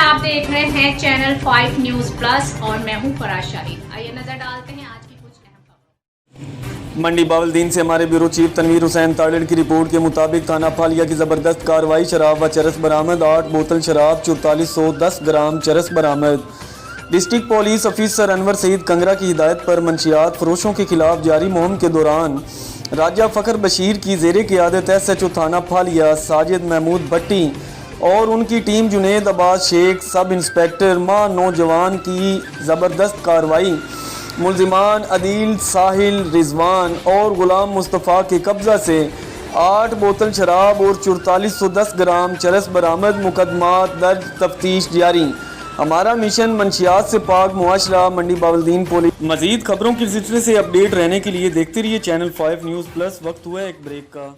आप देख रहे हैं चैनल 5 न्यूज़ प्लस और मैं हूं फराज शाहीद। आइए नजर डालते हैं आज की कुछ अहम खबरों। मंडी बावलदीन से हमारे ब्यूरो चीफ तनवीर हुसैन ताड़ड़ की रिपोर्ट के मुताबिक थाना फालिया की ज़बरदस्त कार्रवाई, शराब व चरस बरामद, 8 बोतल शराब, 4410 ग्राम चरस बरामद। District police officer Anwar Saeed Kangra की हिदायत पर मंशियात फरोशों के खिलाफ जारी मुहिम के दौरान राजा फ़खर बशीर की ज़ेरे क़ियादत SHO थाना फालिया साजिद महमूद भट्टी और उनकी team Junaid Abbas Sheikh, sub inspector मां नौजवान की ज़बरदस्त कार्रवाई मुल्ज़िमान अदील, साहिल, रिजवान और ग़ुलाम मुस्तफ़ा के कब्ज़ा से 8 बोतल शराब और 4410 ग्राम चरस बरामद। मुकदमात दर्ज, तफ्तीश जारी। हमारा मिशन मंशियात से पाक मुआशरा, मंडी बावलदीन पुलिस। मज़ीद खबरों के सिलसिले से अपडेट रहने के लिए देखते रहिए चैनल 5 न्यूज़ प्लस। वक्त हुआ है एक ब्रेक का।